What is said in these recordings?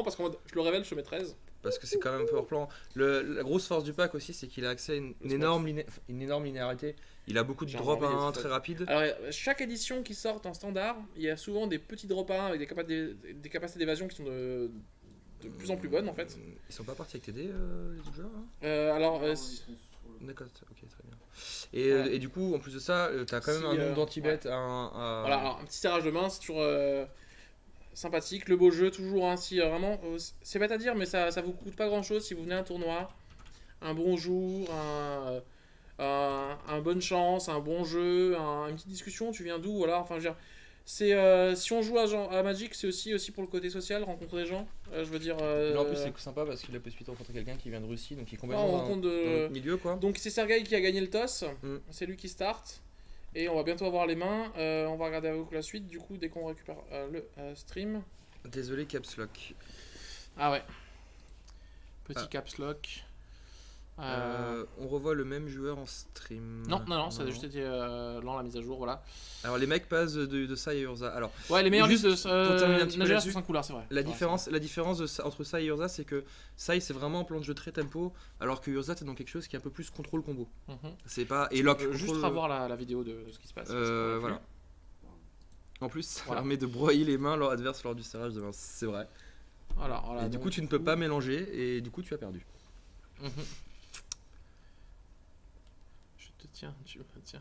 marrant parce que je le révèle, je mets 13. Parce que c'est quand même power plan. La grosse force du pack aussi, c'est qu'il a accès à une énorme linéarité. Il a beaucoup de drop à 1 très rapide. Alors, chaque édition qui sort en standard, il y a souvent des petits drop à 1 avec des capacités d'évasion qui sont de plus en plus bonnes en fait. Ils sont pas partis avec TD, les autres joueurs D'accord, ok, très bien. Et du coup, en plus de ça, t'as quand même un nombre d'anti-bêtes. Voilà, alors, un petit serrage de main, c'est toujours sympathique. Le beau jeu, toujours ainsi, vraiment. C'est bête à dire, mais ça vous coûte pas grand chose si vous venez à un tournoi. Un bon jour, un bonne chance, un bon jeu, une petite discussion, tu viens d'où, voilà. Enfin, je veux dire, si on joue à Magic, c'est aussi pour le côté social, rencontrer des gens. Je veux dire. Là, en plus, c'est sympa parce qu'il a possibilité de rencontrer quelqu'un qui vient de Russie, donc il est complètement dans le milieu, quoi. Donc, c'est Sergei qui a gagné le toss. C'est lui qui start. Et on va bientôt avoir les mains. On va regarder avec la suite, du coup, dès qu'on récupère le stream. Désolé, Caps Lock. Ah ouais. Petit Caps Lock. On revoit le même joueur en stream. Non, ça a juste été lent la mise à jour, voilà. Alors les mecs passent de Sai et Urza. Alors, ouais, les meilleurs listes de Nagela sont 5 couleurs, c'est vrai. La différence entre Sai et Urza, c'est que Sai c'est vraiment un plan de jeu très tempo, alors que Urza c'est dans quelque chose qui est un peu plus contrôle combo. C'est pas et lock. Juste revoir la vidéo de ce qui se passe. Voilà. En plus, ça permet de broyer les mains leur adverse lors du serrage de main, c'est vrai. Voilà, et du coup, tu ne peux pas mélanger et du coup, tu as perdu. Tu me tiens.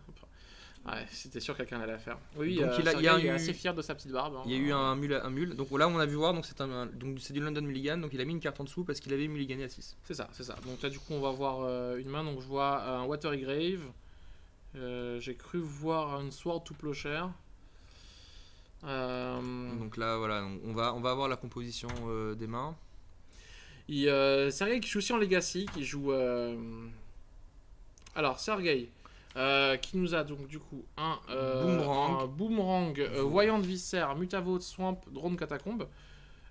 Ouais, c'était sûr que quelqu'un allait la faire. Oui, donc il est assez fier de sa petite barbe. Il y a eu un mule. Donc là, on a vu voir, donc c'est du London Mulligan, donc il a mis une carte en dessous parce qu'il avait mulligané à 6. C'est ça. Donc là, du coup, on va voir une main. Donc je vois un Watery Grave. J'ai cru voir une Sword to Plowshare. Donc là, voilà, on va avoir la composition des mains. Sergei qui joue aussi en Legacy, qui joue. Alors, Sergei. Qui nous a donc du coup un boomerang, Voyant de Viscère, Mutavo, Swamp, Drone Catacombe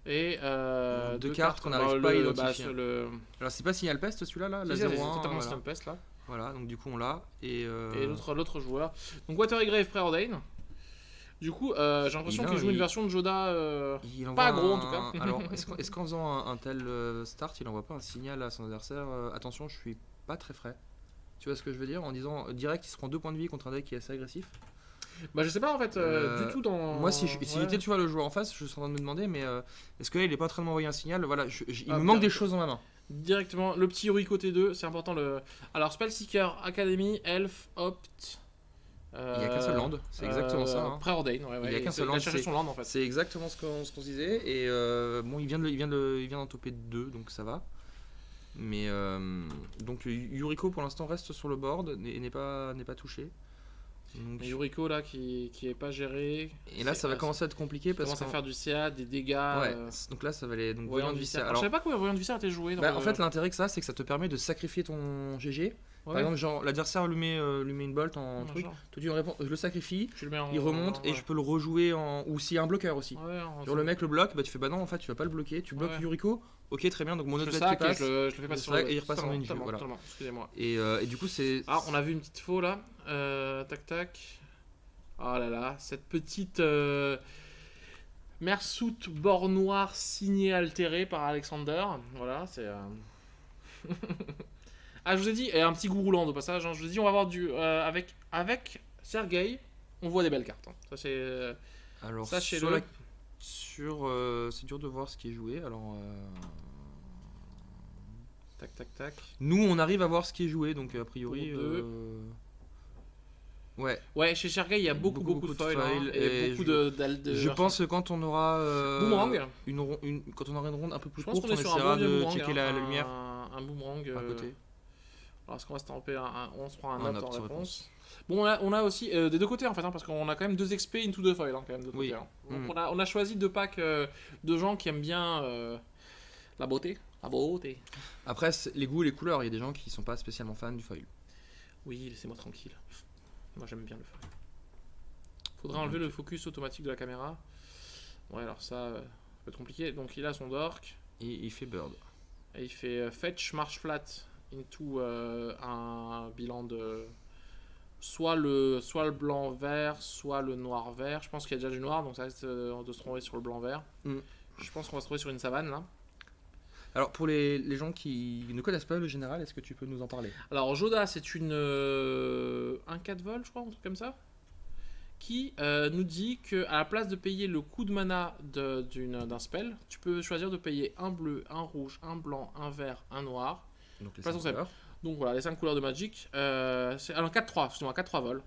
et deux cartes qu'on n'arrive pas à identifier. Alors c'est pas Signal Pest celui-là là, la 0-1. C'est totalement Signal Pest là. Voilà, donc du coup on l'a et l'autre joueur. Donc Watery Grave Preordain. Du coup, j'ai l'impression qu'il joue une version de Joda pas aggro en tout cas. Alors est-ce qu'en faisant un tel start, il envoie pas un signal à son adversaire attention, je suis pas très frais. Tu vois ce que je veux dire en disant direct il se prend 2 points de vie contre un deck qui est assez agressif. Bah je sais pas en fait du tout dans. Moi si j'étais tu vois le joueur en face, je suis en train de me demander mais est-ce que là il est pas en train de m'envoyer un signal, voilà, il me manque des choses dans ma main. Directement le petit Yuriko T2, c'est important alors Spellseeker, Academy, Elf, Opt. Il n'y a qu'un seul land, c'est exactement ça. Preordain, il y a qu'un seul land. Il a cherché son land en fait. C'est exactement ce qu'on se disait et bon il vient d'en toper 2 donc ça va. Mais donc Yuriko pour l'instant reste sur le board et n'est pas touché. Donc, Yuriko là qui est pas géré. Et là ça va commencer à être compliqué parce commence à faire du CA, des dégâts. Ouais. Donc là ça va aller Voyant de Viscère. Alors je savais pas que Voyant de Viscère était joué. En fait l'intérêt que ça c'est que ça te permet de sacrifier ton GG. Par exemple genre l'adversaire lui met une bolt en truc. Toi tu réponds, je le sacrifie, il remonte et je peux le rejouer ou s'il y a un bloqueur aussi. Genre le mec le bloque, bah tu fais bah non en fait tu vas pas le bloquer, tu bloques Yuriko. Ok très bien donc mon autre qui passe. Je le fais passer sur et il repasse en une vue. Voilà. Excusez-moi. Et du coup c'est. Ah on a vu une petite faux là. Tac. Oh là là, cette petite Mersout bord noir signée altérée par Alexander. Voilà, c'est. Ah, je vous ai dit, et un petit Gourouland au passage. Hein, je vous ai dit, on va avoir du. Avec Sergei, on voit des belles cartes. Hein. Ça, c'est. Alors, sachez-le. C'est dur de voir ce qui est joué. Alors. Tac. Nous, on arrive à voir ce qui est joué, donc a priori. Ouais, chez Sergei, il y a beaucoup de foils et beaucoup de. Je pense que quand on aura boomerang, quand on aura une ronde un peu plus courte, on essaiera de checker la lumière. lumière. Un boomerang à côté. Alors est-ce qu'on va se tromper on se prend un autre en réponse. Bon, on a aussi des deux côtés en fait, hein, parce qu'on a quand même 2 XP into 2 foils hein, quand même de côté. Hein. Donc on a choisi 2 packs de gens qui aiment bien la beauté. Après, les goûts et les couleurs, il y a des gens qui sont pas spécialement fans du foil. Oui, laissez-moi tranquille. Moi j'aime bien le foil. Faudrait enlever le focus automatique de la caméra. Ouais, alors ça peut être compliqué. Donc il a son dork. Et il fait bird. Et il fait fetch, marche flat into un bilan de soit le blanc vert, soit le noir vert. Je pense qu'il y a déjà du noir, donc ça reste de se trouver sur le blanc vert. Je pense qu'on va se trouver sur une savane là. Alors pour les gens qui ne connaissent pas le général, est-ce que tu peux nous en parler? Alors Joda, c'est un 4 vol, je crois, un truc comme ça, qui nous dit qu'à la place de payer le coût de mana d'un spell, tu peux choisir de payer un bleu, un rouge, un blanc, un vert, un noir. Donc les 5 couleurs. Donc voilà, les 5 couleurs de Magic. Alors 4-3, excuse-moi, 4-3 vols.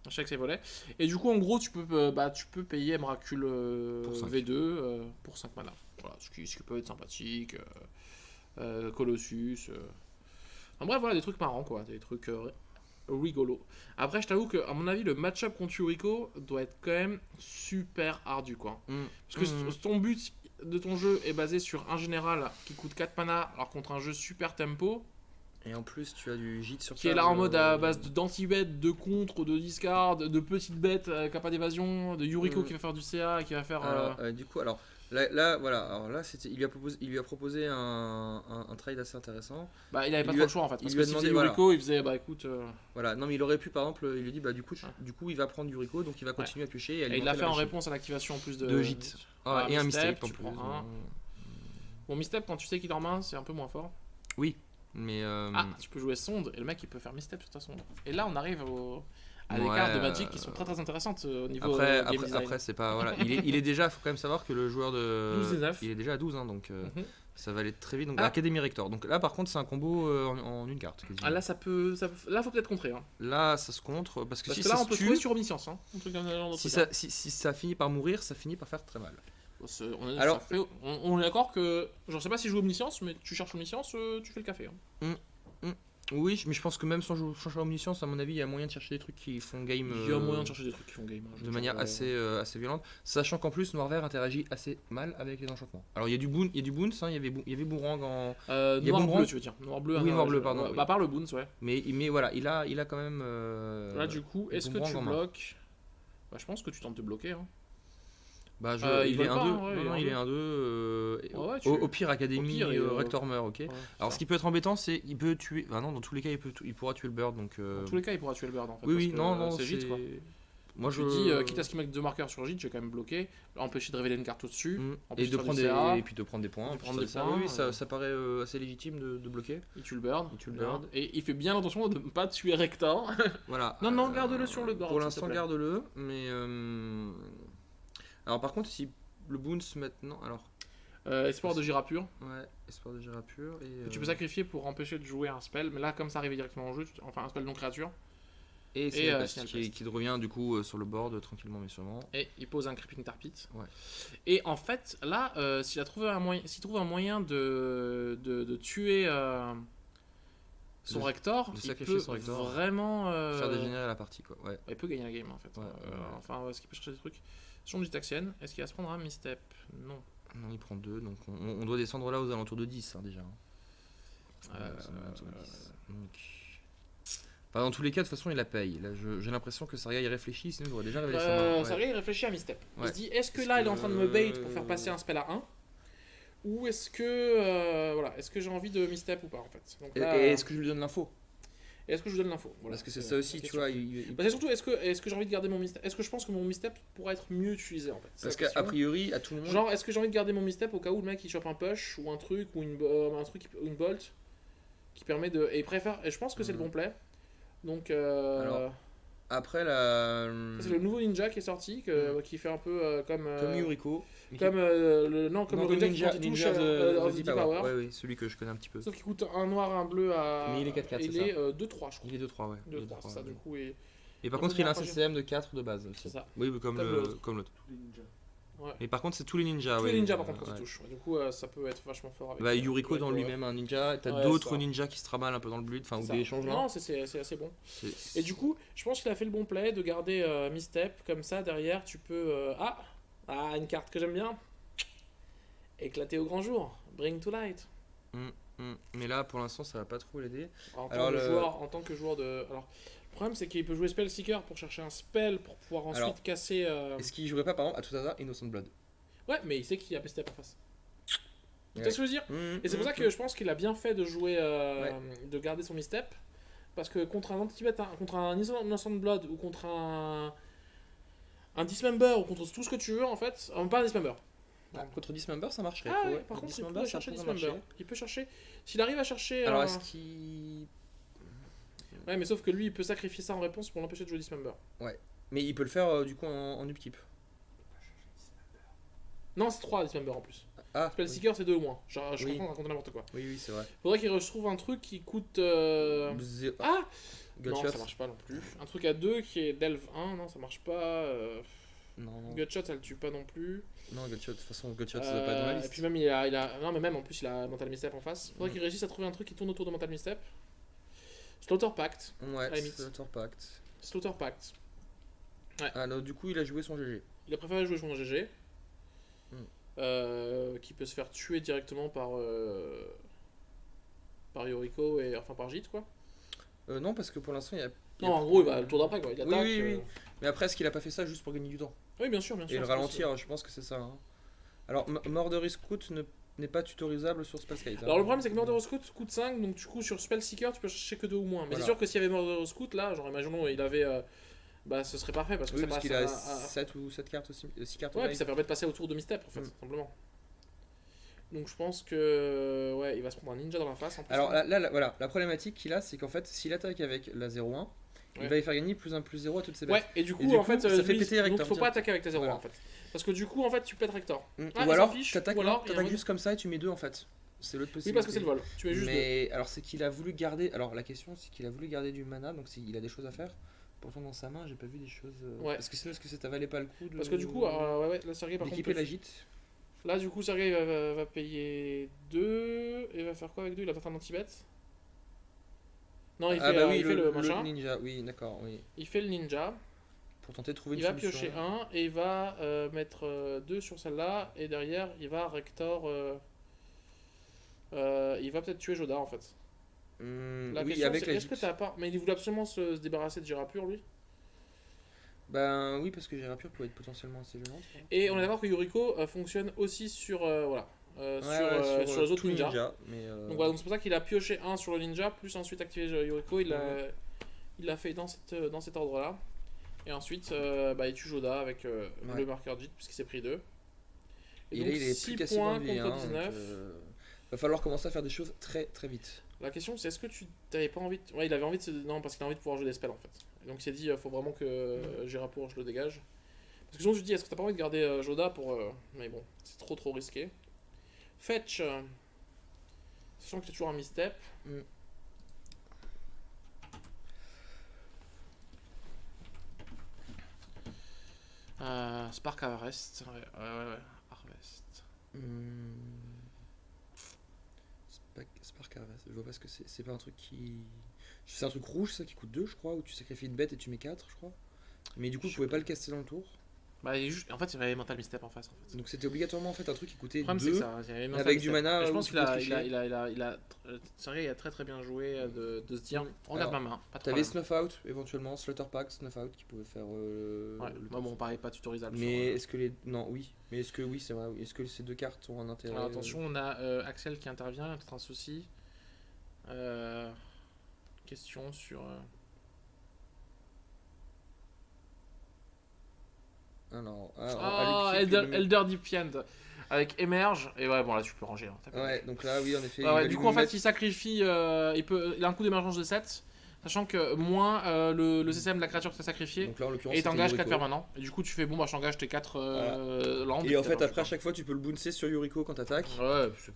Chaque ses volets. Et du coup, en gros, tu peux payer Emrakul V2 pour 5 mana. Voilà, ce qui peut être sympathique. Colossus. Enfin bref, voilà, des trucs marrants, quoi. Des trucs rigolo. Après, je t'avoue que, à mon avis, le match-up contre Yuriko doit être quand même super ardu, quoi. Parce que ton but de ton jeu est basé sur un général qui coûte 4 mana, alors contre un jeu super tempo. Et en plus, tu as du gîte sur qui est là en mode à base d'anti-bêtes, de contre, de discard, de petites bêtes qui n'a pas d'évasion, de Yuriko qui va faire du CA et qui va faire. Alors, du coup, alors. Là, voilà. Alors là, il lui a proposé un trade assez intéressant. Bah, il avait pas trop le choix en fait. Parce que s'il faisait Yuriko, il faisait bah écoute. Voilà, non mais il aurait pu par exemple, il lui dit bah du coup il va prendre Yuriko, donc il va continuer à piocher. Et il l'a fait en réponse à l'activation en plus de Gîte. Et un Mistep en plus. Bon, Mistep quand tu sais qu'il est en main, c'est un peu moins fort. Oui, mais. Tu peux jouer Sonde et le mec il peut faire Mistep sur ta Sonde. Et là on arrive à des cartes de Magic qui sont très très intéressantes au niveau game design. Après c'est pas voilà, il est déjà, faut quand même savoir que le joueur de 12 et 9. Il est déjà à 12 hein, donc ça va aller très vite. Donc Academy Rector. Donc là par contre c'est un combo en une carte. Quasiment. Là là faut peut-être contrer. Hein. Là ça se contre parce que si là ça on peut trouver sur Omniscience. Hein, si ça finit par mourir, ça finit par faire très mal. On est d'accord que je sais pas si je joue Omniscience, mais tu cherches Omniscience, tu fais le café. Hein. Oui, mais je pense que même sans changer Omniscience, à mon avis, il y a moyen de chercher des trucs qui font game. Il y a moyen de chercher des trucs qui font game. De manière assez violente, sachant qu'en plus Noir-Vert interagit assez mal avec les enchantements. Alors il y a du bounce, hein, il y avait Boomerang en. Noir-bleu, tu veux dire. Noir-bleu. Oui, noir-bleu, pardon. Bah, par le bounce, ouais. Mais voilà, il a quand même. Là, du coup, est-ce que tu bloques? Bah, je pense que tu tentes de bloquer. Hein. Bah, il est 1-2. Non, il est 1-2. Au pire, Académie, Rector meurt, ok. Alors, ce qui peut être embêtant, c'est qu'il peut tuer. Bah, non, dans tous les cas, il pourra tuer le Bird. Donc, dans tous les cas, il pourra tuer le Bird en fait. Oui, non, c'est Gîte quoi. Moi, je dis, quitte à ce qu'il mette 2 marqueurs sur Gîte, j'ai quand même bloqué. Empêcher de révéler une carte au-dessus. Et puis de prendre des points. Oui, ça paraît assez légitime de bloquer. Il tue le Bird. Et il fait bien attention de ne pas tuer Rector. Voilà. Non, garde-le sur le Bird. Pour l'instant, garde-le. Mais. Alors par contre si le bounce maintenant espoir de Girapur. Ouais, espoir de Girapur et tu peux sacrifier pour empêcher de jouer un spell, mais là comme ça arrive directement en jeu, enfin un spell non créature. Et c'est qui revient du coup sur le board tranquillement mais sûrement. Et il pose un Creeping Tar Pit. Ouais. Et en fait là s'il trouve un moyen de tuer son Rector, il peut vraiment faire dégénérer la partie quoi. Ouais. Il peut gagner la game en fait. Enfin est-ce qu'il peut chercher des trucs? Son Gitaxienne, est-ce qu'il va se prendre un Mistep? Non. Non, il prend 2, donc on doit descendre là aux alentours de 10 hein, déjà. Donc... Enfin, dans tous les cas, de toute façon, il la paye. Là, j'ai l'impression que Saria il réfléchit, sinon il aurait déjà révélé sa main. Saria il réfléchit à Mistep. Il se dit est-ce que là il est en train de me bait pour faire passer un spell à 1 ou est-ce que est-ce que j'ai envie de Mistep ou pas en fait. Donc, là, et est-ce que je lui donne l'info? Est-ce que je lui donne l'info? Parce que c'est ça aussi, tu vois. C'est surtout, est-ce que j'ai envie de garder mon Mistep? Est-ce que je pense que mon Mistep pourrait être mieux utilisé en fait? Parce qu'a priori, à tout le monde. Genre, est-ce que j'ai envie de garder mon Mistep au cas où le mec il chope un push ou un truc ou une bolt qui permet de. Et il préfère. Et je pense que c'est le bon play. Donc. Alors, après c'est le nouveau ninja qui est sorti, qui fait un peu comme. Comme Yuriko. Comme le ninja de Deep Power. Oui, celui que je connais un petit peu. Sauf qu'il coûte un noir, un bleu à. Mais il est 4-4, il est 2-3, je crois. Il est 2-3, ouais. 2-3, c'est ça, du coup. Et par contre, il a un CCM de 4 de base aussi. C'est ça. Oui, comme l'autre. Ouais. Et par contre, c'est tous les ninjas. Tous les ninjas, par contre, qui touchent. Du coup, ça peut être vachement fort avec. Yuriko dans lui-même un ninja. T'as d'autres ninjas qui se tramalent un peu dans le bleed, ou des changements. Non, c'est assez bon. Et du coup, je pense qu'il a fait le bon play de garder Mistep. Comme ça, derrière, tu peux. Une carte que j'aime bien. Éclater au grand jour. Bring to light. Mais là, pour l'instant, ça va pas trop l'aider. En tant que joueur de. Alors, le problème, c'est qu'il peut jouer Spell Seeker pour chercher un spell pour pouvoir ensuite casser. Est-ce qu'il jouerait pas, par exemple, à tout hasard, Innocent Blood? Ouais, mais il sait qu'il y a Mistep en face. Tu vois ce que je veux dire? Et c'est pour ça que je pense qu'il a bien fait de jouer. De garder son Mistep. Parce que contre un anti-bet, contre un Innocent Blood ou contre un Dismember ou contre tout ce que tu veux, en fait. Pas un Dismember. Contre Dismember, ça marcherait. Ah ouais, par contre, il peut chercher Dismember. Il peut chercher. S'il arrive à chercher. Alors, est-ce qu'il. Ouais, mais sauf que lui, il peut sacrifier ça en réponse pour l'empêcher de jouer Dismember. Ouais. Mais il peut le faire du coup en upkeep. Non, c'est 3 Dismember en plus. Ah. Spellseeker, c'est 2 ou moins. Genre, je comprends, raconte n'importe quoi. Oui, c'est vrai. Faudrait qu'il retrouve un truc qui coûte. Ah non, ça marche pas non plus. Un truc à 2 qui est Delve 1, non, ça marche pas. Non. Gutshot, ça le tue pas non plus. Non, Gutshot, de toute façon, Gutshot, ça doit pas être dans la liste. Et puis même, il a. Non, mais même en plus, il a Mental Misstep en face. Faudrait qu'il réussisse à trouver un truc qui tourne autour de Mental Misstep. Slaughter Pact. Ouais, Slaughter Pact. Slaughter Pact. Ouais. Alors, du coup, il a joué son GG. Il a préféré jouer son GG. Qui peut se faire tuer directement par Yoriko et enfin par Jit quoi. Non, parce que pour l'instant il y a. Non, en gros il va le tour d'après quoi. Il attaque. Oui. Mais après, est-ce qu'il a pas fait ça juste pour gagner du temps? Oui, bien sûr. Et le ralentir, je pense que c'est ça. Hein. Alors, Murderous Scout n'est pas tutorisable sur Spellskite. Alors le problème c'est que Murderous Scout coûte 5, donc du coup sur Spellseeker tu peux chercher que 2 ou moins. Mais c'est sûr que s'il y avait Murderous Scout là, genre imaginons il avait. Bah ce serait parfait parce que ça passe qu'il a 7 ou 7 cartes aussi, 6 cartes. Ouais, puis ça permet de passer autour de Misstep en fait, simplement. Donc je pense que ouais, il va se prendre un ninja dans la face en plus. Alors là voilà, la problématique qu'il a, c'est qu'en fait, s'il attaque avec la 0-1, il va y faire gagner +1/+0 à toutes ses bêtes. Ouais, et du coup en fait, ça fait péter Rector. Donc faut pas attaquer avec ta 0-1 en fait. Parce que du coup en fait, tu pètes Rector. Ou alors t'attaques juste comme ça et tu mets 2 en fait. C'est l'autre possibilité. Oui, parce que c'est le vol. Tu mets juste 2. Mais alors c'est qu'il a voulu garder. Alors la question c'est qu'il a voulu garder du mana, donc il a des choses à faire. Pourtant dans sa main, j'ai pas vu des choses. Ouais. Est-ce que ça valait pas le coup de. Parce que du coup, là Sergei par contre. D'équiper la gîte. Là du coup, Sergei va payer 2 et va faire quoi avec 2? Il a peut-être un anti-bet. Non, il fait le machin. Le ninja, oui, d'accord, oui. Il fait le ninja. Pour tenter de trouver une solution. solution. Il va piocher 1 et il va mettre 2 sur celle-là et derrière il va Rector. Il va peut-être tuer Joda en fait. La question c'est est-ce que t'as pas. Mais il voulait absolument se débarrasser de Gérapur lui. Ben oui, parce que Gérapur peut être potentiellement assez violente. Et on est d'accord que Yuriko fonctionne aussi sur voilà. Sur les autres ninjas. Donc voilà, donc c'est pour ça qu'il a pioché 1 sur le ninja, plus ensuite activé Yuriko, il l'a fait dans cet ordre là. Et ensuite il tue Joda avec le marqueur Jit puisqu'il s'est pris 2. Et donc il est 6 plus points lui, contre 19. Va falloir commencer à faire des choses très très vite. La question c'est est-ce que tu t'avais pas envie de... Ouais, il avait envie de non, parce qu'il a envie de pouvoir jouer des spells en fait. Et donc il s'est dit faut vraiment que Gérapur je le dégage. Parce que sinon je lui dis est-ce que t'as pas envie de garder Joda pour... Mais bon, c'est trop risqué. Fetch, sachant que t'es toujours un misstep. Spark Harvest. Ouais. Harvest. Spark Harvest, je vois pas ce que c'est. C'est pas un truc qui. C'est un truc rouge ça qui coûte 2, je crois, où tu sacrifies une bête et tu mets 4, je crois. Mais du coup, tu pouvais pas le caster dans le tour. Bah, en fait, il y avait Mental Misstep en face. En fait. Donc c'était obligatoirement en fait un truc qui coûtait 2 avec du mana. Je pense qu'il a Sergei a très bien joué de se dire regarde ma main. T'avais Snuff Out, éventuellement, Slaughter Pact, Snuff Out qui pouvait faire. Bon, pareil, pas tutorisable. Mais est-ce que les. Non, oui. Mais est-ce que oui, c'est vrai. Est-ce que ces deux cartes ont un intérêt? Alors, attention, on a Axel qui intervient, il y a peut-être un souci. Question sur. Elder Defiant avec Emerge et ouais bon là tu peux ranger ouais donc là oui en effet du coup en fait il sacrifie il a un coup d'émergence de 7 sachant que moins le CCM de la créature que tu as sacrifié et t'engages 4 permanents et du coup tu fais bon bah je t'engage tes 4 landes et en fait après à chaque fois tu peux le bouncer sur Yuriko quand t'attaques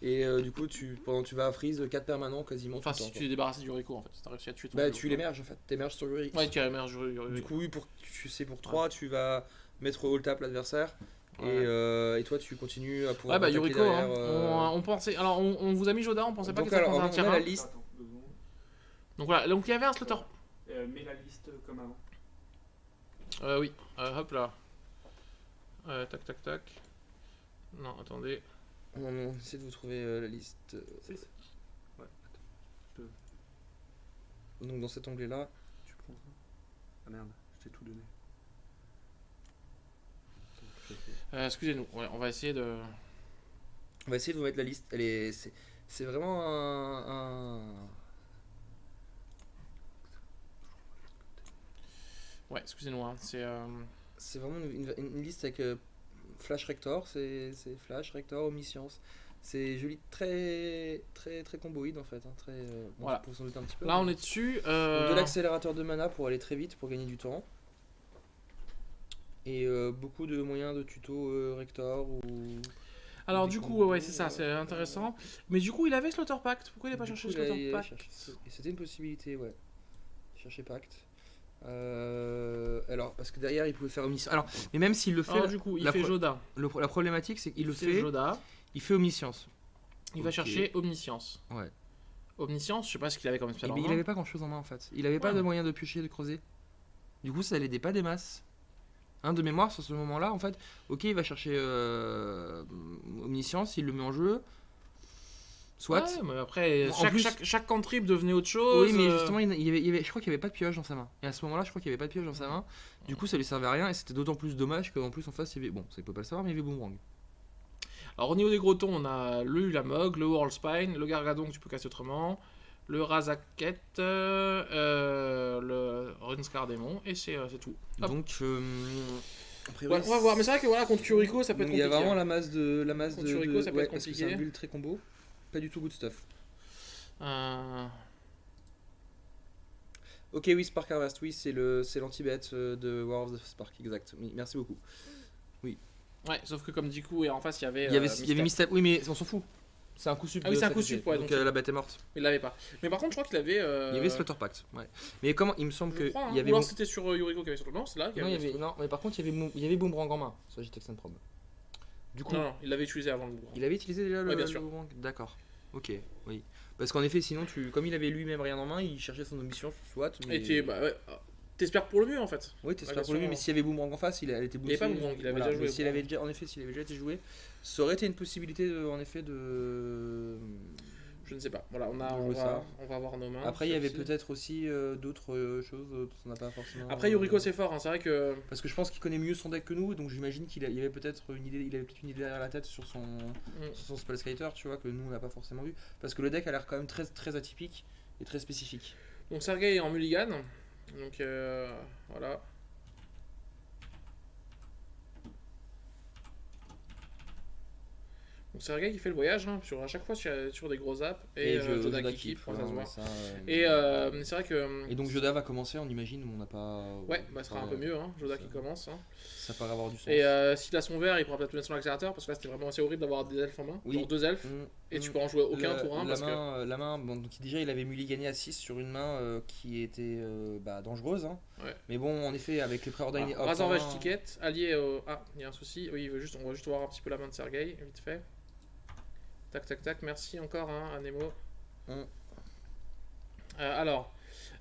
et du coup pendant tu vas à freeze 4 permanents quasiment enfin si tu t'es débarrassé de Yuriko en fait si t'as réussi à tuer ton bah tu l'émerges en fait t'émerges sur Yuriko ouais tu émerges Yuriko du coup oui pour 3 tu vas mettre all tap l'adversaire et toi tu continues à pouvoir Yuriko on pensait alors on vous a mis Joda on pensait pas que ça prendrait un tir la liste donc voilà donc il y avait un slaughter mets la liste comme avant oui hop là tac non attendez on essaie de vous trouver la liste donc dans cet onglet là tu prends ça ah merde je t'ai tout donné. Excusez-nous, on va essayer de. On va essayer de vous mettre la liste. C'est vraiment un. Ouais, excusez-nous, hein, c'est. C'est vraiment une liste avec Flash Rector, c'est Flash Rector Omniscience. C'est joli, très comboïde en fait. Hein, très, voilà. Pour s'en douter un petit peu. Là, on est dessus. Donc, de l'accélérateur de mana pour aller très vite, pour gagner du temps. Et beaucoup de moyens de tuto Rector ou. Alors du coup, ouais, c'est ça, c'est intéressant. Mais du coup, il avait Slaughter Pact. Pourquoi il n'a pas cherché Slaughter Pact? C'était une possibilité, ouais. Chercher Pact. Alors, parce que derrière, il pouvait faire Omniscience. Alors, mais même s'il le fait... Alors, du coup, il fait Joda. La problématique, c'est qu'il le fait... Joda. Il fait Omniscience. Il va chercher Omniscience. Ouais. Omniscience, je sais pas ce qu'il avait comme spell en main. Il avait pas grand-chose en main, en fait. Il avait pas de moyen de piocher, de creuser. Du coup, ça l'aidait pas des masses. De mémoire, sur ce moment-là, en fait, ok, il va chercher Omniscience, il le met en jeu. Soit. Ouais, mais après, chaque cantrip devenait autre chose. Oui, mais justement, je crois qu'il n'y avait pas de pioche dans sa main. Et à ce moment-là, je crois qu'il n'y avait pas de pioche dans sa main. Du coup, ça lui servait à rien. Et c'était d'autant plus dommage qu'en plus, en face, il y avait. Bon, ça, il peut pas le savoir, mais il y avait Boomerang. Alors, au niveau des grotons, on a le Ulamog, le Whirlspine, le Gargadon que tu peux casser autrement, le Razaket, le Runscar Démon, et c'est tout. Hop. Donc. Après, ouais, on va voir, mais c'est vrai que voilà, contre Yuriko, ça peut être compliqué. Il y a vraiment la masse de. Contre Yuriko, ça peut être compliqué. Parce que c'est un build très combo. Pas du tout good stuff. Ok, oui, Spark Harvest, oui, c'est l'anti-bet de War of the Spark, exact. Oui, merci beaucoup. Oui. Ouais, sauf que comme du coup, et en face, il y avait. Il y avait Misstep, oui, mais on s'en fout. C'est un coup sup. Ah oui, c'est un coup sup, ouais. Donc la bête est morte. Il l'avait pas. Mais par contre, je crois qu'il avait. Il y avait Slaughter Pact, ouais. Mais comment il me semble que. Crois, hein. Il y avait ou alors c'était sur Yuriko qui avait sur le. Non, c'est là. Non, mais par contre, il y avait Boomerang en main sur JTX Probe. Du coup. Non, il l'avait utilisé avant le Boomerang. Il avait utilisé déjà le Boomerang. D'accord. Ok, oui. Parce qu'en effet, sinon, comme il avait lui-même rien en main, il cherchait son omission, soit. Mais... Et t'espères pour le mieux en fait. Oui, t'espères pour le mieux, mais s'il y avait Boomerang en face, elle était boostée. Il n'y avait pas Boomerang, il avait déjà joué. S'il avait déjà été joué, ça aurait été une possibilité en effet de. Je ne sais pas. Voilà, on va avoir nos mains. Après, il y avait peut-être aussi d'autres choses dont on n'a pas forcément. Après, Yuriko c'est fort, hein. C'est vrai que. Parce que je pense qu'il connaît mieux son deck que nous, donc j'imagine qu'il avait peut-être une idée, derrière la tête sur son Spellskater, tu vois, que nous on n'a pas forcément vu. Parce que le deck a l'air quand même très, très atypique et très spécifique. Donc Sergei est en mulligan, donc voilà. Donc Sergei qui fait le voyage, hein, à chaque fois sur des gros apps, et Joda qui keep, ça se voit. Et c'est vrai que... Et donc Joda va commencer, on imagine, on n'a pas... Ouais, bah ce sera un peu mieux, hein, Joda qui commence. Hein. Ça paraît avoir du sens. Et s'il a son vert, il pourra peut-être mettre son accélérateur, parce que là c'était vraiment assez horrible d'avoir des elfes en main. Oui. Genre 2 elfes, et tu peux en jouer aucun tour 1. La main, bon, donc déjà il avait mulligané à 6 sur une main qui était dangereuse. Hein. Ouais. Mais bon, en effet, avec les préordonnés... Razorvage Ticket, allié au... Ah, il y a un souci. Oui, on va juste voir un petit peu la main de Sergei, vite fait. Tac, tac, tac, merci encore hein, à Nemo. Alors,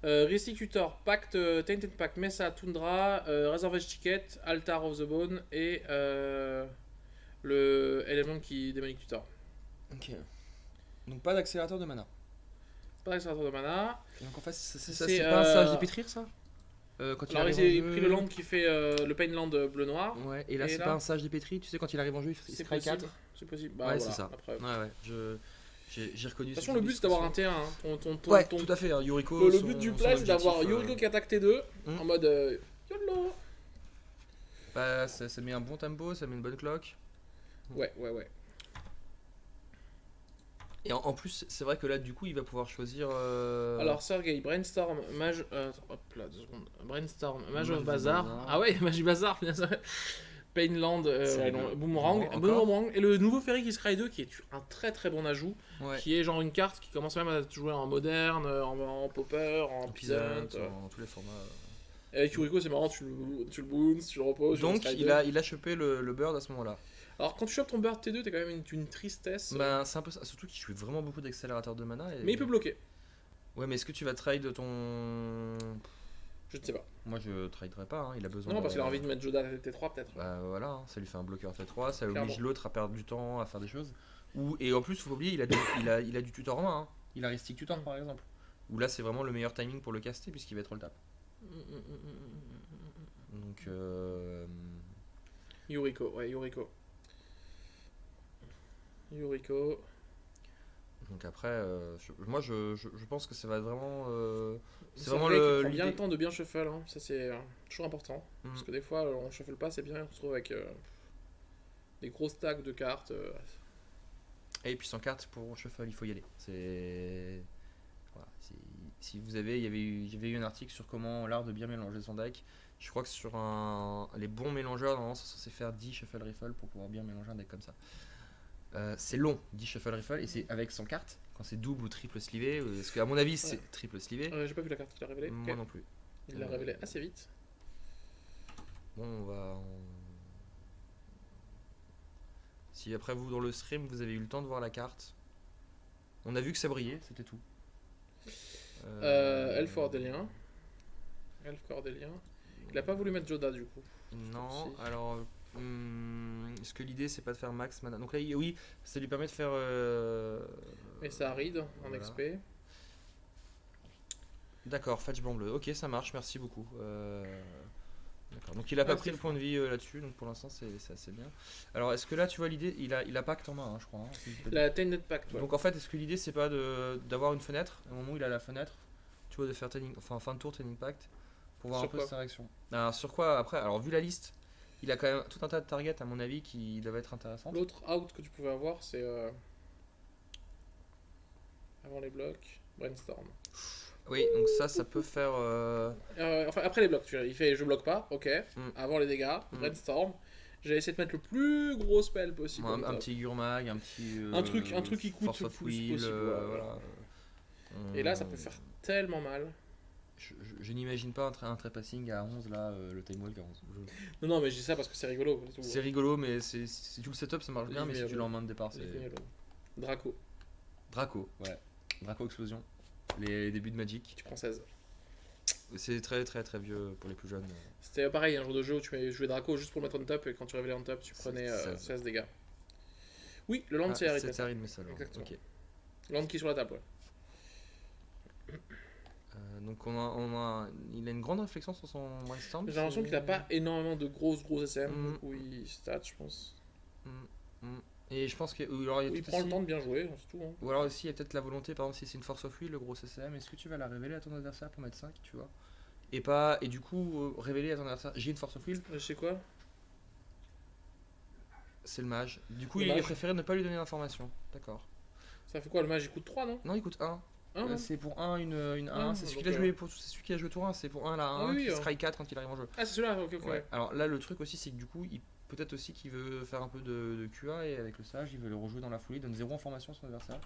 Restitutor, Pact, Tainted Pact, Mesa, Tundra, Razorvage Ticket, Altar of the Bone et le élément qui Demonic Tutor. Ok. Donc pas d'accélérateur de mana. Pas d'accélérateur de mana. Donc en fait, c'est pas un sage d'épétrir ça quand alors il a pris le land qui fait le Painland bleu-noir. Ouais, et là c'est pas un sage dépétri, tu sais quand il arrive en jeu il strike 4. C'est possible. Bah, ouais, voilà, c'est ça. Après. Ouais, j'ai reconnu. De toute façon, le but c'est d'avoir un T1. Ouais, tout à fait. Yuriko. Le but du play c'est d'avoir Yuriko qui attaque T2 en mode YOLO. Bah, ça met un bon tempo, ça met une bonne clock. Ouais. Et en plus, c'est vrai que là, du coup, il va pouvoir choisir. Alors, Sergei, Brainstorm, Mage. Hop là, 2 secondes. Brainstorm, Mage of Bazar. Ah ouais, Mage Bazar, bien sûr. Painland, Boomerang, et le nouveau Ferry qui Cry 2 qui est un très très bon ajout, qui est genre une carte qui commence même à jouer en moderne, en popper, en peasant, en tous les formats. Et avec Yuriko c'est marrant, tu le bounces, tu le reposes. Donc il a chopé le bird à ce moment-là. Alors quand tu chopes ton bird T2 t'es quand même une tristesse. Ben c'est un peu ça, surtout qu'il joue vraiment beaucoup d'accélérateurs de mana. Mais il peut bloquer. Ouais mais est-ce que tu vas trade ton... Je ne sais pas. Moi je traderai pas, hein. Il a besoin. Non, parce qu'il a envie de mettre Joda T3 peut-être. Bah voilà, hein. Ça lui fait un bloqueur T3, ça oblige l'autre à perdre du temps, à faire des choses. Et en plus, faut pas oublier, il a du tutor en main. Hein. Il a Ristic Tutor par exemple. Où là c'est vraiment le meilleur timing pour le caster puisqu'il va être roll tap. Donc Yuriko, ouais, Yuriko. Donc après, moi je pense que ça va être vraiment... c'est vraiment le... prend bien le temps de bien shuffle, hein. Ça c'est toujours important. Parce que des fois on shuffle pas, c'est bien, on se retrouve avec... des gros stacks de cartes. Et puis sans carte pour shuffle, il faut y aller. C'est voilà, si vous avez, j'avais eu un article sur comment l'art de bien mélanger son deck. Je crois que sur les bons mélangeurs, normalement, c'est censé faire 10 shuffle riffle pour pouvoir bien mélanger un deck comme ça. C'est long, 10 shuffle riffle, et c'est avec 100 cartes. Quand c'est double ou triple sleeve, parce qu'à mon avis, c'est triple sleeve. J'ai pas vu la carte qu'il a révélée. Moi non plus. Il l'a révélé assez vite. Bon, si après vous, dans le stream, vous avez eu le temps de voir la carte, on a vu que ça brillait, c'était tout. Elf Cordélien. Il a pas voulu mettre Joda du coup. Non, alors... est-ce que l'idée c'est pas de faire max mana? Donc là, oui, ça lui permet de faire... Et ça ride en XP. D'accord, fetch blanc bleu. Ok, ça marche, merci beaucoup. D'accord. Donc il a pas pris le point de vie là-dessus, donc pour l'instant c'est assez bien. Alors est-ce que là tu vois l'idée, il a Pact en main, hein, je crois. La Tainted Pact, ouais. Donc en fait, est-ce que l'idée c'est pas d'avoir une fenêtre, au moment où il a la fenêtre, tu vois, de faire fin de tour Tainted Pact, pour voir un peu sa réaction. Alors sur quoi après? Alors vu la liste, il a quand même tout un tas de targets à mon avis qui doivent être intéressants. L'autre out que tu pouvais avoir, c'est avant les blocs, Brainstorm. Oui, donc ça peut faire... Enfin, après les blocs, il fait je bloque pas, ok. Avant les dégâts, Brainstorm. J'ai essayé de mettre le plus gros spell possible. Un petit Gurmag, un petit... un truc qui coûte le plus possible. Voilà. Et là, ça peut faire tellement mal. Je n'imagine pas un trépassing à 11 là, le time walk à 11. Non, mais je dis ça parce que c'est rigolo. C'est rigolo, mais c'est tout le setup, ça marche bien, mais si tu l'as en main de départ, c'est... Draco, ouais. Draco Explosion. Les débuts de Magic. Tu prends 16. C'est très très très vieux pour les plus jeunes. C'était pareil, un jour de jeu où tu jouais Draco juste pour le mettre on top, et quand tu révélais on top, tu prenais 16 dégâts. Oui, le land c'est Arid Messal. Exactement. Okay. Land qui est sur la table, ouais. Donc il a une grande réflexion sur son brainstorm. J'ai l'impression qu'il n'a pas énormément de gros SM, où il stat, je pense. Et je pense qu'il il prend le temps de bien jouer, c'est tout. Hein. Ou alors aussi, il y a peut-être la volonté, par exemple, si c'est une force of will, le gros CCM, est-ce que tu vas la révéler à ton adversaire pour mettre 5, tu vois? Et du coup, révéler à ton adversaire, j'ai une force of will. Je sais quoi? C'est le mage. Du coup, il a préféré ne pas lui donner d'informations. D'accord. Ça fait quoi, le mage il coûte 3, non? Non, il coûte 1. C'est pour 1, une 1. C'est celui qui a joué tour 1, c'est pour 1 la 1 qui scry 4 quand il arrive en jeu. Ah, c'est celui-là, ok. Ouais. Alors là, le truc aussi, c'est que du coup, peut-être aussi qu'il veut faire un peu de QA et avec le sage, il veut le rejouer dans la folie, il donne 0 information sur son adversaire.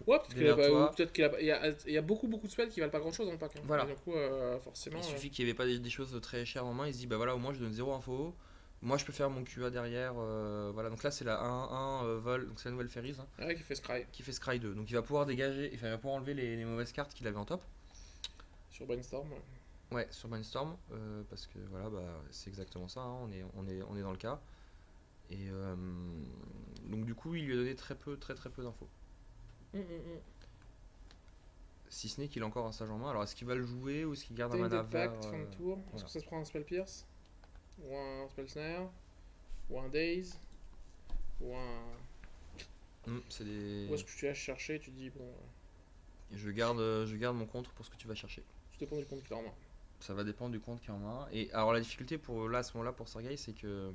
Ouais, peut-être qu'il y a beaucoup de spells qui valent pas grand chose dans le pack. Hein. Voilà. Et du coup, forcément. Il suffit qu'il n'y avait pas des choses très chères en main, il se dit bah voilà, au moins je donne 0 info. Moi je peux faire mon QA derrière. Voilà, donc là c'est la 1-1 vol, donc c'est la nouvelle Ferries. Hein, ouais, qui fait Scry. Qui fait Scry 2. Donc il va pouvoir dégager, il va pouvoir enlever les mauvaises cartes qu'il avait en top. Sur Brainstorm. Ouais, sur Brainstorm, parce que voilà, c'est exactement ça, hein, on est dans le cas. Et donc du coup il lui a donné très peu d'infos. Si ce n'est qu'il a encore un sage en main, alors est-ce qu'il va le jouer ou est-ce qu'il garde un mana vert fin de tour. Est-ce que ça se prend un spell pierce? Ou un spell snare? Ou un daze? Ou un... c'est des... Où est-ce que tu vas chercher? Tu dis bon... Je garde mon contre pour ce que tu vas chercher. Ça dépend du compte qu'il a en main. Ça va dépendre du compte qu'il a en main. Et alors la difficulté à ce moment-là pour Sergei, c'est que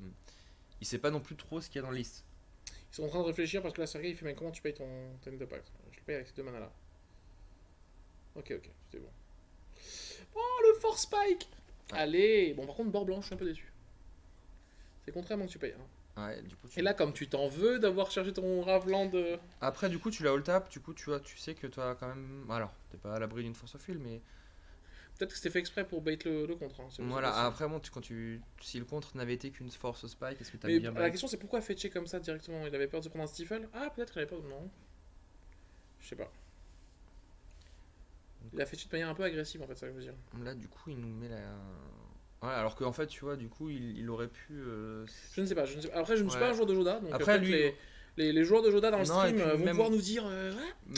il sait pas non plus trop ce qu'il y a dans la liste. Ils sont en train de réfléchir parce que là Sergei il fait mais comment tu payes ton thème de pacte? Je le paye avec ces 2 manas là. Ok, c'était bon. Oh le Force Spike. Allez. Bon par contre bord blanche je suis un peu déçu. C'est contrairement que tu payes. Hein. Ouais, du coup, et là comme tu t'en veux d'avoir cherché ton Ravland. Après du coup tu l'as all tap, du coup tu sais que tu as quand même... Alors t'es pas à l'abri d'une force of will mais... Peut-être que c'était fait exprès pour bait le contre. Hein, voilà, après bon, si le contre n'avait été qu'une force spike, est-ce que t'as bien... La question c'est pourquoi fetcher comme ça directement? Il avait peur de prendre un stifle? Ah peut-être qu'il avait peur... Non. Je sais pas. Il a fetché de manière un peu agressive en fait, ça je veux dire. Là du coup il nous met la... Ouais, alors qu'en fait tu vois, du coup il aurait pu... Je ne sais pas. Après je ne suis pas un joueur de Joda, donc après lui... Les joueurs de Joda dans le stream vont pouvoir nous dire...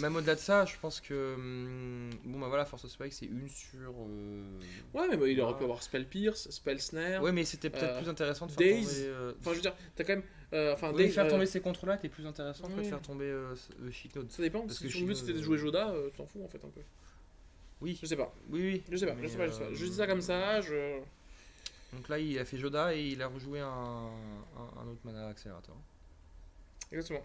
Même au-delà de ça, je pense que... bon bah voilà, Force of Spike c'est une sur... Ouais mais il aurait pu avoir Spell Pierce, Spell Snare... Ouais mais c'était peut-être plus intéressant de faire tomber... Enfin je veux dire, t'as quand même... faire tomber ces contres-là, t'es plus intéressant que de faire tomber Shitnode. Ça dépend, parce que si ton but c'était de jouer Joda, tu t'en fous en fait un peu. Oui. Je sais pas. Oui. Je sais pas. Je dis ça comme ça, Donc là il a fait Joda et il a rejoué un autre mana accélérateur. Exactement.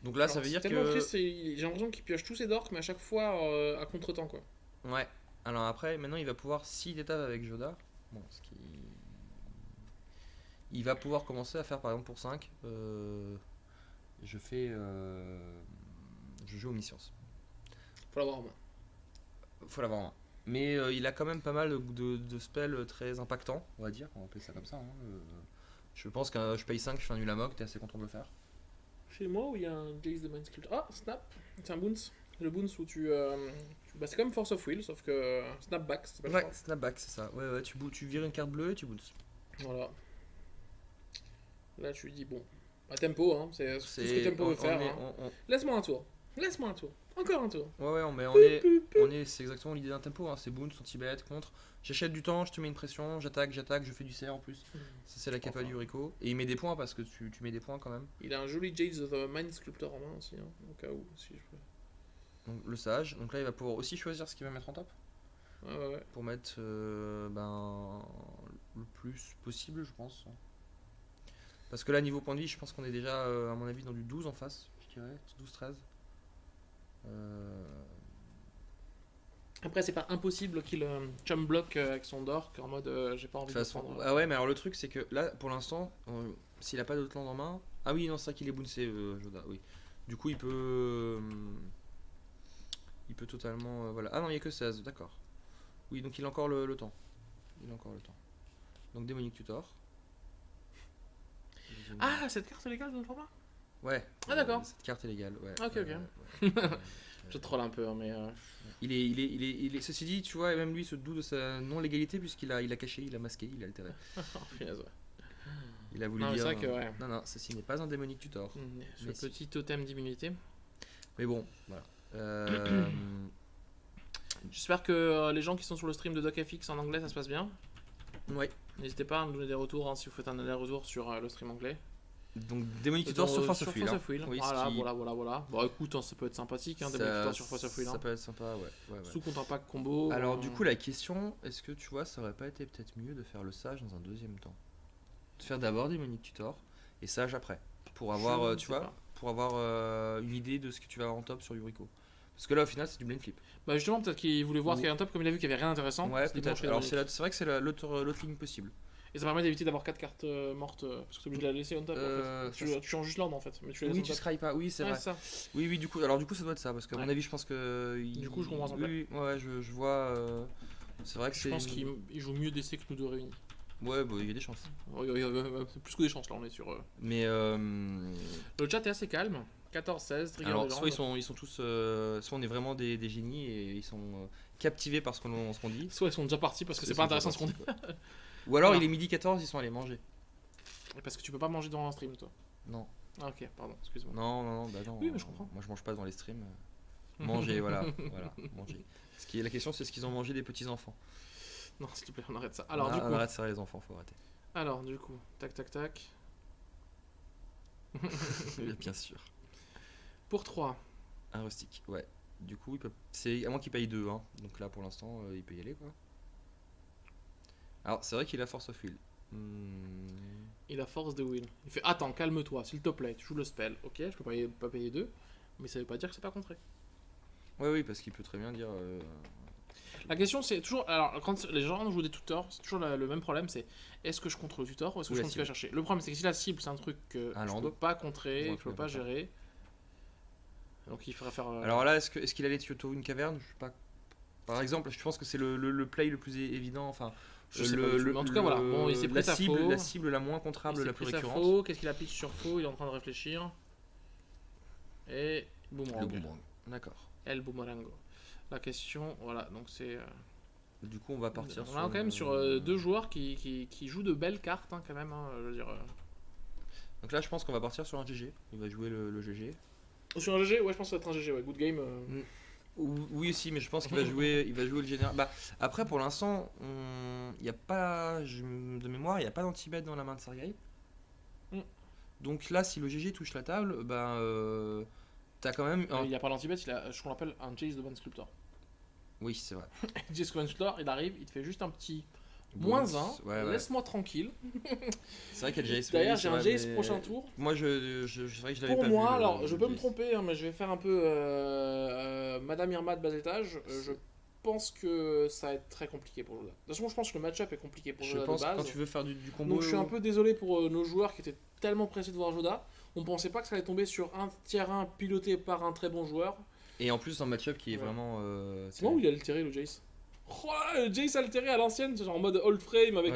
Donc là, ça veut dire que... Triste, j'ai l'impression qu'il pioche tous ses dorks, mais à chaque fois à contre-temps, quoi. Ouais. Alors après, maintenant, il va pouvoir, s'il étape avec Joda, bon, ce qui... il va pouvoir commencer à faire, par exemple, pour 5, je joue Omniscience. Faut l'avoir en main. Faut l'avoir en main. Mais il a quand même pas mal de spells très impactants, on va dire, on va appeler ça comme ça. Je pense que je paye 5, je fais un nul à mock, t'es assez content de le faire. Chez moi, où il y a un Jace the Mind Sculptor. Ah, Snap, c'est un bounce. Le bounce où bah, c'est comme Force of Will, sauf que Snapback, ça s'appelle. Ouais, Snapback, c'est ça. Ouais, tu vires une carte bleue et tu bounces. Voilà. Là, tu lui dis, bon, à tempo, hein, c'est tout ce que tempo veut faire. Laisse-moi un tour. Encore un tour. Ouais, c'est exactement l'idée d'un tempo. Hein. C'est bounce, anti-bet, contre. J'achète du temps, je te mets une pression, j'attaque, je fais du CR en plus. Ça, c'est la capa du Rico. Et il met des points parce que tu mets des points quand même. Il a un joli Jace the Mind Sculptor en main aussi, hein, au cas où, si je peux. Donc, le sage. Donc là, il va pouvoir aussi choisir ce qu'il va mettre en top. Ouais. Pour mettre le plus possible, je pense. Parce que là, niveau point de vie, je pense qu'on est déjà, à mon avis, dans du 12 en face, je dirais. 12-13. Après, c'est pas impossible qu'il chum block avec son dork en mode j'ai pas envie de prendre. Ah ouais, mais alors le truc, c'est que là, pour l'instant, s'il a pas d'autres landes en main. Ah oui, non, c'est vrai qu'il est bouncé, Joda, oui. Du coup, il peut totalement. Voilà. Ah non, il n'y a que 16, d'accord. Oui, donc il a encore le temps. Donc, Démonique Tutor. Ah, cette carte est légale dans le format? Ouais. Ah, d'accord. Cette carte est légale, ouais. Ok. Je troll un peu, hein, mais. Il est. Ceci dit, tu vois, même lui se doute de sa non-légalité puisqu'il a caché, il a masqué, il a altéré. Il a voulu dire. C'est vrai que, ouais. Non, ceci n'est pas un démonique tutor. Ce petit totem d'immunité. Mais bon, voilà. J'espère que les gens qui sont sur le stream de DocFX en anglais, ça se passe bien. Ouais. N'hésitez pas à nous donner des retours si vous faites un aller-retour sur le stream anglais. Donc Démonique Tutor sur Force of Will. Oui, voilà. Bon, écoute, hein, ça peut être sympathique, hein, Démonique Tutor sur Force of Will. Ça peut être sympa, ouais. Sous compte impact combo. Alors, du coup, la question, est-ce que tu vois, ça aurait pas été peut-être mieux de faire le sage dans un deuxième temps? De faire d'abord Démonique Tutor et sage après. Pour avoir, une idée de ce que tu vas avoir en top sur Yuriko. Parce que là, au final, c'est du blame flip. Bah, justement, peut-être qu'il voulait voir ce qu'il y avait en top, comme il a vu qu'il y avait rien d'intéressant. Ouais, peut-être. Alors, c'est vrai que c'est l'autre ligne possible. Et ça permet d'éviter d'avoir 4 cartes mortes, parce que tu es obligé de la laisser on top en fait. Tu changes juste l'ordre en fait. Mais oui, tu scry pas, oui, c'est vrai. Ça. Oui, du coup, ça doit être ça, parce qu'à mon avis, je pense que. Du coup, je comprends ça. Oui, ouais, je vois. C'est vrai que je pense qu'il joue mieux d'essais que nous deux réunis. Ouais, bah, il y a des chances. C'est plus que des chances là, on est sur. Mais. Le chat est assez calme. 14-16, alors, soit ils sont tous. Soit on est vraiment des génies et ils sont captivés par ce qu'on dit. Soit ils sont déjà partis parce que c'est pas intéressant ce qu'on dit. Ou alors il est midi 14, ils sont allés manger. Parce que tu peux pas manger dans un stream, toi? Non. Ah, ok, pardon, excuse-moi. Non, Oui, mais je comprends. Moi je mange pas dans les streams. Manger, voilà, manger. La question, c'est ce qu'ils ont mangé des petits enfants. Non, s'il te plaît, on arrête ça. Alors, du coup. On arrête ça, les enfants, faut arrêter. Alors, du coup, tac. Bien sûr. Pour 3. Un rustique, ouais. Du coup, c'est à moins qu'il paye 2, hein. Donc là, pour l'instant, il peut y aller, quoi. Alors, c'est vrai qu'il a Force of Will. Il a Force de Will. Il fait attends, calme-toi, s'il te plaît, tu joues le spell. Ok, je peux pas payer 2, mais ça veut pas dire que c'est pas contré. Ouais, oui, parce qu'il peut très bien dire. La question, c'est toujours. Alors, quand les gens jouent des tutors, c'est toujours le même problème, c'est est-ce que je contre le tutor ou est-ce que je contre ce qu'il va chercher? Le problème, c'est que si la cible, c'est un truc que je peux pas contrer, que je peux pas gérer. Donc il faudrait faire. Alors là, est-ce qu'il allait tuto une caverne? Je sais pas. Par exemple, je pense que c'est le play le plus évident. Enfin, en tout cas, voilà. Bon, il s'est pris sa faux. La cible la moins contrable, la plus récurrente. Qu'est-ce qu'il applique sur faux? Il est en train de réfléchir. Et boomerang. Le boomerang. D'accord. El boomerango. La question, voilà, donc c'est. Du coup, on va partir. On est quand même sur deux joueurs qui jouent de belles cartes, hein, quand même. Hein, je veux dire. Donc là, je pense qu'on va partir sur un GG. Il va jouer le GG. Sur un GG, ouais, je pense que ça va être un GG, ouais. Good game. Oui aussi, mais je pense qu'il va jouer le général. Bah, après, pour l'instant, il n'y a pas, de mémoire, il n'y a pas d'anti-bet dans la main de Sergei. Donc là, si le GG touche la table, t'as quand même. Il n'y a pas d'anti-bet, il a ce qu'on appelle un Jace the Mind Sculptor. Oui, c'est vrai. Jace the Mind Sculptor, il arrive, il te fait juste un petit Moins 1, laisse-moi tranquille. C'est vrai qu'il y a Jace. D'ailleurs, j'ai un Jace prochain tour. Moi, c'est vrai que je l'avais pas vu. Pour moi, alors, je peux me tromper, hein, mais je vais faire un peu Madame Irma de bas étage. Je pense que ça va être très compliqué pour Joda. De toute façon, je pense que le match-up est compliqué pour Joda de base. Quand tu veux faire du combo. Donc, je suis un peu désolé pour nos joueurs qui étaient tellement pressés de voir Joda. On pensait pas que ça allait tomber sur un tier 1 piloté par un très bon joueur. Et en plus, un match-up qui est vraiment. C'est moi où il a altéré le Jace. Oh, le Jace altéré à l'ancienne, genre en mode old frame avec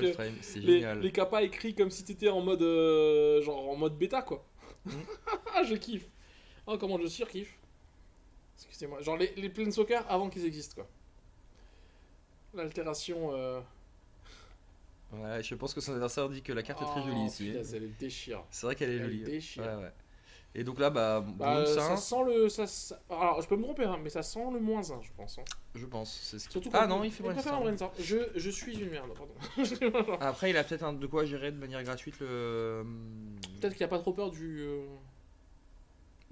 les kappas écrits comme si t'étais en mode genre en mode bêta quoi. Je kiffe. Oh comment je surkiffe. Excusez-moi, genre les Planeswalkers avant qu'ils existent quoi. L'altération. Ouais, je pense que son adversaire dit que la carte est très jolie ici. Putain, elle déchire. C'est vrai qu'elle est jolie. Déchire. Ouais. Et donc là, ça sent le. Alors, je peux me tromper, hein, mais ça sent le moins 1, je pense. Hein. Je pense. C'est ce Surtout non, il fait Brainstorm. Je suis une merde, pardon. Après, il a peut-être de quoi gérer de manière gratuite le. Peut-être qu'il a pas trop peur du.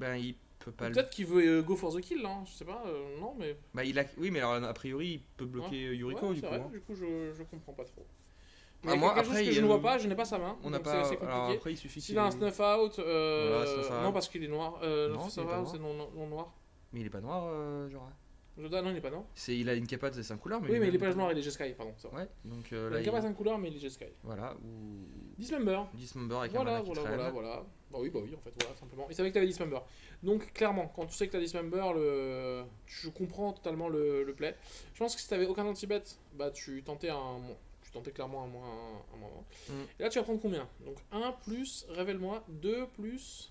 Il peut pas. Peut-être qu'il veut go for the kill, hein. Je sais pas, non, mais. Oui, mais alors a priori, il peut bloquer Yuriko du coup. Vrai, du coup, je comprends pas trop. Moi, après, je ne vois pas, je n'ai pas sa main. On n'a pas. C'est compliqué. Alors après, il suffit. S'il a un snuff out, voilà, non parce qu'il est noir. Non, c'est non noir. Mais il est pas noir, genre. Joda, non, il est pas noir. Il a une capa de 5 couleurs, mais. Oui, mais il est pas noir, il est Jeskai, pardon. Ouais, donc il a une capa de 5 couleurs, mais il est Jeskai. Voilà, Dismember. Avec un mana qui traîne. Voilà. Bah oui, en fait, voilà, simplement. Il savait que t'avais Dismember. Donc, clairement, quand tu sais que t'as Dismember, je comprends totalement le play. Je pense que si t'avais aucun anti-bet, bah tu tentais clairement un moins. Et là, tu vas prendre combien? Donc 1 plus, révèle-moi, 2 plus.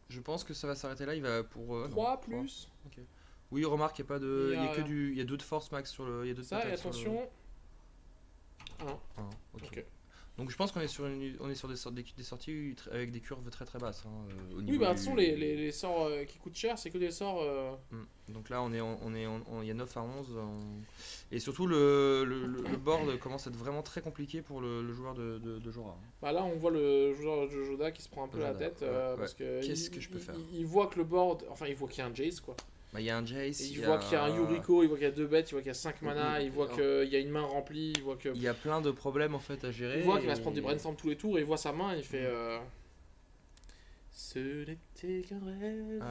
Je pense que ça va s'arrêter là, il va pour. 3 plus. 3. Ok. Oui, remarque, il y a pas de. Il y a que du. Il y a 2 de force max sur le. Il y a 2 de ça, et attention. 1. Ok. Donc je pense qu'on est sur des sorties avec des curves très très basses. Au niveau de toute façon, les sorts qui coûtent cher, c'est que des sorts. Donc là, il y a 9 à 11. Et surtout, le board commence à être vraiment très compliqué pour le joueur de Jora. Bah là, on voit le joueur de Joda qui se prend un peu la tête. Parce que qu'est-ce que je peux faire? Il voit que le board. Enfin, il voit qu'il y a un Jace quoi. Il y a un Jace. Il voit qu'il y a un Yuriko, il voit qu'il y a 2 bêtes, il voit qu'il y a 5 mana, il voit qu'il y a une main remplie, il voit que. Il y a plein de problèmes en fait à gérer. Il voit qu'il va se prendre des brainstorms tous les tours et il voit sa main et il fait. Ce n'était qu'un rêve.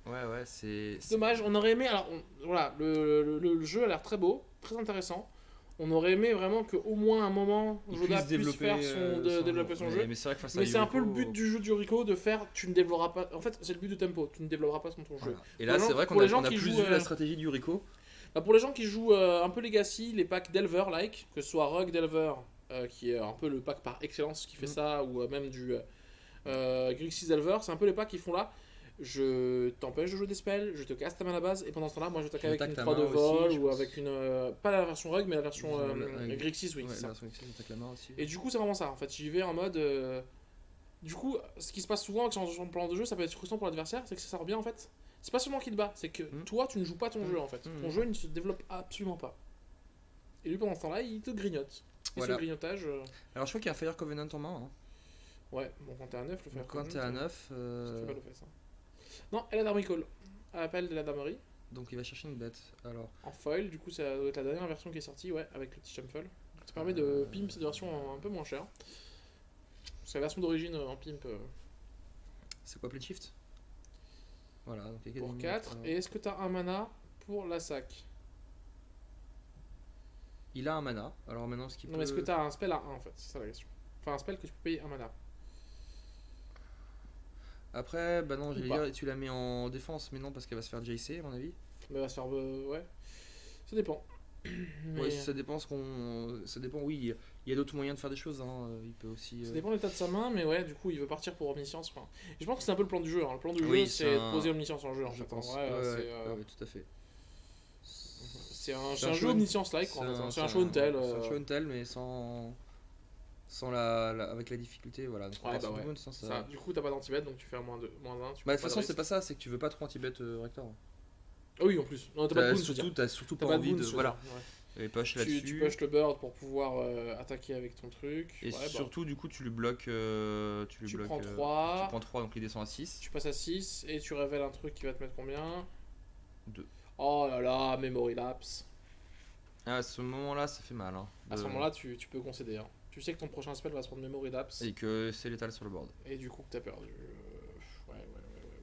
Ouais, c'est. Dommage, on aurait aimé. Alors, voilà, le jeu a l'air très beau, très intéressant. On aurait aimé vraiment qu'au moins un moment, Joda puisse faire développer son jeu. Mais c'est un peu le but du jeu de Yuriko de faire. Tu ne développeras pas. En fait, c'est le but de tempo. Tu ne développeras pas ton jeu. Et là, c'est vrai qu'on a plus vu la stratégie de Yuriko. Pour les gens qui jouent un peu Legacy, les packs Delver-like, que ce soit Rogue Delver, qui est un peu le pack par excellence qui fait ça, ou même du Grixis Delver, c'est un peu les packs qui font là. Je t'empêche de jouer des spells, je te casse ta main à la base, et pendant ce temps-là, moi je t'attaque avec une 3 de vol ou avec une. Pas la version Rogue, mais la version Grixis, oui. C'est ça. Et du coup, c'est vraiment ça. En fait, j'y vais en mode. Du coup, ce qui se passe souvent sur le plan de jeu, ça peut être frustrant pour l'adversaire, c'est que ça revient en fait. C'est pas seulement qu'il te bat, c'est que toi, tu ne joues pas ton jeu en fait. Ton jeu il ne se développe absolument pas. Et lui, pendant ce temps-là, il te grignote. Et ce grignotage. Alors, je crois qu'il y a Fire Covenant en main. Hein. Ouais, bon, quand t'es à 9, le Fire Covenant. Quand t'es à 9. C'est pas le fait ça. Non, elle a d'Army Call. À l'appel de la damerie. Donc il va chercher une bête. Alors. En foil, du coup, ça doit être la dernière version qui est sortie, ouais, avec le petit shuffle. Ça permet de pimp cette version un peu moins chère. Parce que la version d'origine en pimp. C'est quoi Play Shift? Voilà, donc il y a pour 4. Et est-ce que t'as un mana pour la sac? Il a un mana. Alors maintenant, ce qu'il peut. Non, mais est-ce que t'as un spell à 1 en fait? C'est ça la question. Enfin, un spell que tu peux payer un mana. Après, bah non, j'allais dire, tu la mets en défense, mais non, parce qu'elle va se faire JC, à mon avis. Mais elle va se faire. Ouais. Ça dépend. Mais... Ouais, ça dépend ça dépend, oui, il y a d'autres moyens de faire des choses, hein. Il peut aussi. Ça dépend de l'état de sa main, mais ouais, du coup, il veut partir pour Omniscience. Enfin, je pense que c'est un peu le plan du jeu. Hein. Le plan du jeu, c'est de poser Omniscience en jeu, en fait. Ouais, tout à fait. C'est un jeu Omniscience-like, c'est un show and tell. C'est un show and tell, mais sans avec la difficulté, voilà. Donc, ça, du coup, t'as pas d'anti-bet, donc tu fais un -2, -1. Bah, de toute façon, c'est pas ça, c'est que tu veux pas trop anti-bet Rector. Ah oui, en plus. Non, t'as pas de boon, t'as surtout pas envie de. Voilà. Et push là-dessus. Tu push le bird pour pouvoir attaquer avec ton truc. Et surtout, du coup, tu le bloques. Tu prends 3. Tu prends 3, donc il descend à 6. Tu passes à 6 et tu révèles un truc qui va te mettre combien? 2. Oh là là, Memory Lapse. À ce moment-là, ça fait mal. Hein, À ce moment-là, tu peux concéder. Hein. Tu sais que ton prochain spell va se prendre Memory Lapse. Et que c'est létal sur le board. Et du coup, que t'as perdu. Ouais.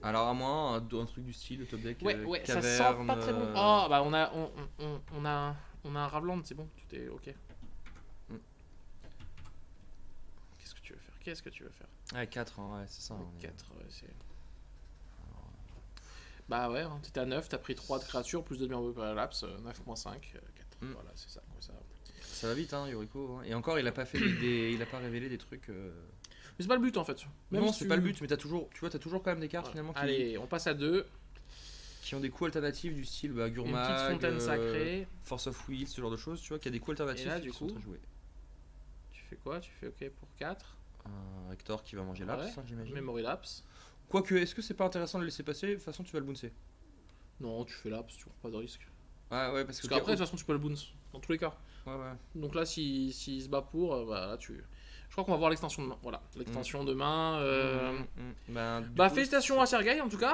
Alors, à moins un truc du style, le top deck. Ouais, caverne, ça sent pas très bon. Oh, bah on a un Ravland, c'est bon. Tu t'es ok. Qu'est-ce que tu veux faire? Ouais, 4, hein, ouais, c'est ça. 4, ouais, c'est. Bah ouais, hein, t'étais à 9, t'as pris 3 de créatures, plus de Memory Lapse, 9.5, 4. Voilà, c'est ça, quoi, ça. Ça va vite, hein, Yuriko. Hein. Et encore, il a pas fait il a pas révélé des trucs. Mais c'est pas le but en fait. Même non, c'est pas le but, mais t'as toujours quand même des cartes finalement. Allez, on passe à 2. Qui ont des coups alternatifs du style Gurmag, une petite fontaine sacrée, Force of Will, ce genre de choses, tu vois, qui a des coups alternatifs. Et là, du coup, tu fais quoi? Tu fais ok pour 4. Hector qui va manger Lapse, hein, j'imagine. Memory Lapse. Quoique, est-ce que c'est pas intéressant de le laisser passer? De toute façon, tu vas le bouncer. Non, tu fais Lapse, tu prends pas de risque. Ouais, parce qu'après, de toute façon, tu peux le bounce, dans tous les cas. Ouais. Donc là, s'il se bat pour, bah là, tu. Je crois qu'on va voir l'extension de main. Voilà, l'extension de main. Bah, félicitations à Sergei en tout cas.